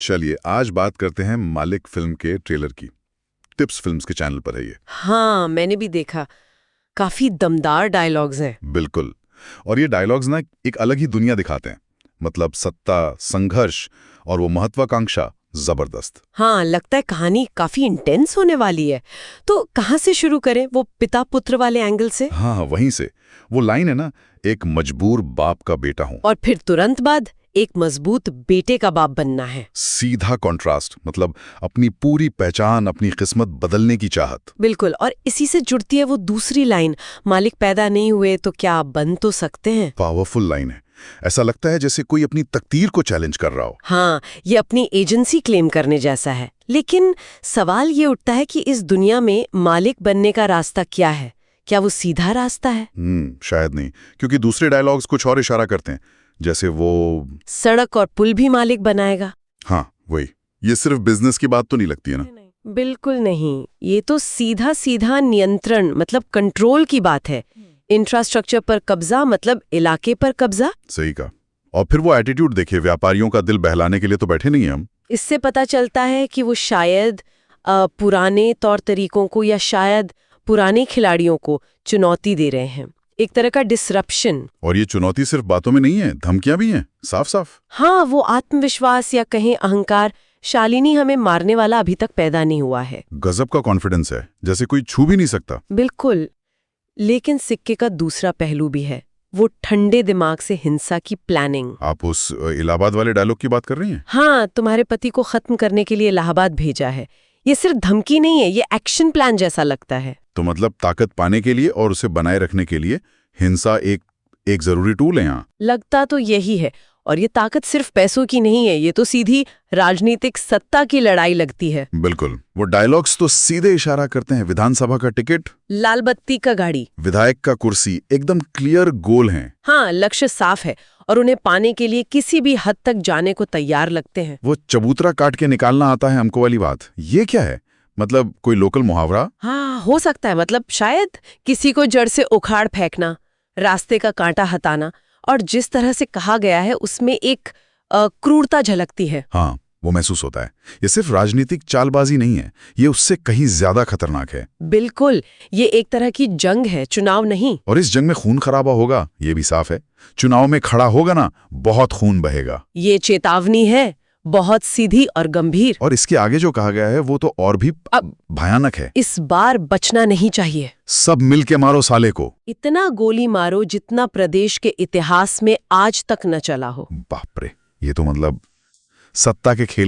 चलिए आज बात करते हैं मालिक फिल्म के ट्रेलर की। टिप्स फिल्म्स के चैनल पर है ये। हाँ, मैंने भी देखा। काफी दमदार डायलॉग्स हैं। बिल्कुल। और ये डायलॉग्स ना एक अलग ही दुनिया दिखाते हैं। मतलब सत्ता, संघर्ष और वो महत्वाकांक्षा जबरदस्त। हाँ, लगता है कहानी काफी इंटेंस होने वाली है। तो कहाँ से शुरू करें, वो पिता पुत्र वाले एंगल से? हाँ, वहीं से। वो लाइन है ना, एक मजबूर बाप का बेटा हूं। और फिर तुरंत बाद एक मजबूत बेटे का बाप बनना है। सीधा कॉन्ट्रास्ट, मतलब अपनी पूरी पहचान, अपनी किस्मत बदलने की चाहत। बिल्कुल। और इसी से जुड़ती है वो दूसरी लाइन, मालिक पैदा नहीं हुए तो क्या आप बन तो सकते हैं। पावरफुल लाइन है। ऐसा लगता है जैसे कोई अपनी तकदीर को चैलेंज कर रहा हो। हाँ, ये अपनी एजेंसी क्लेम करने जैसा है। लेकिन सवाल ये उठता है कि इस दुनिया में मालिक बनने का रास्ता क्या है? क्या वो सीधा रास्ता है? शायद नहीं, क्योंकि दूसरे डायलॉग्स कुछ और इशारा करते हैं। जैसे वो सड़क और पुल भी मालिक बनाएगा। हाँ, वही। ये सिर्फ बिजनेस की बात तो नहीं लगती है ना। बिल्कुल नहीं, ये तो सीधा सीधा नियंत्रण मतलब कंट्रोल की बात है। इंफ्रास्ट्रक्चर पर कब्जा मतलब इलाके पर कब्जा। सही कहा। और फिर वो एटीट्यूड देखिए, व्यापारियों का दिल बहलाने के लिए तो बैठे नहीं हैं हम। इससे पता चलता है कि वो शायद पुराने तौर तरीकों को या शायद पुराने खिलाड़ियों को चुनौती दे रहे हैं, एक तरह का डिसरप्शन। और ये चुनौती सिर्फ बातों में नहीं है, धमकियां भी हैं, साफ साफ। हाँ, वो आत्मविश्वास या कहें अहंकार। शालिनी हमें मारने वाला अभी तक पैदा नहीं हुआ है। गजब का कॉन्फिडेंस है, जैसे कोई छू भी नहीं सकता। बिल्कुल। लेकिन सिक्के का दूसरा पहलू भी है, वो ठंडे दिमाग से हिंसा की प्लानिंग। आप उस इलाहाबाद वाले डायलॉग की बात कर रही हैं? हाँ, तुम्हारे पति को खत्म करने के लिए इलाहाबाद भेजा है। ये सिर्फ धमकी नहीं है, ये एक्शन प्लान जैसा लगता है। तो मतलब ताकत पाने के लिए और उसे बनाए रखने के लिए हिंसा एक जरूरी टूल है यहाँ। लगता तो यही है। और ये ताकत सिर्फ पैसों की नहीं है, ये तो सीधी राजनीतिक सत्ता की लड़ाई लगती है। बिल्कुल। वो डायलॉग्स तो सीधे इशारा करते हैं, विधानसभा का टिकट, लाल बत्ती का गाड़ी, विधायक का कुर्सी, एकदम क्लियर गोल हैं। हाँ, लक्ष्य साफ है और उन्हें पाने के लिए किसी भी हद तक जाने को तैयार लगते हैं। वो चबूतरा काट के निकालना आता है हमको वाली बात, ये क्या है? मतलब कोई लोकल मुहावरा? हाँ, हो सकता है। मतलब शायद किसी को जड़ से उखाड़ फेंकना, रास्ते का कांटा हटाना। और जिस तरह से कहा गया है उसमें एक क्रूरता झलकती है। हाँ, वो महसूस होता है। ये सिर्फ राजनीतिक चालबाजी नहीं है, ये उससे कहीं ज्यादा खतरनाक है। बिल्कुल, ये एक तरह की जंग है, चुनाव नहीं। और इस जंग में खून खराबा होगा, ये भी साफ है। चुनाव में खड़ा होगा ना, बहुत खून बहेगा। ये चेतावनी है, बहुत सीधी और गंभीर। और इसके आगे जो कहा गया है वो तो और भी भयानक है। इस बार बचना नहीं चाहिए। सब मिल के मारो साले को। इतना गोली मारो जितना प्रदेश के इतिहास में आज तक न चला हो। बाप रे, ये तो मतलब सत्ता के खेल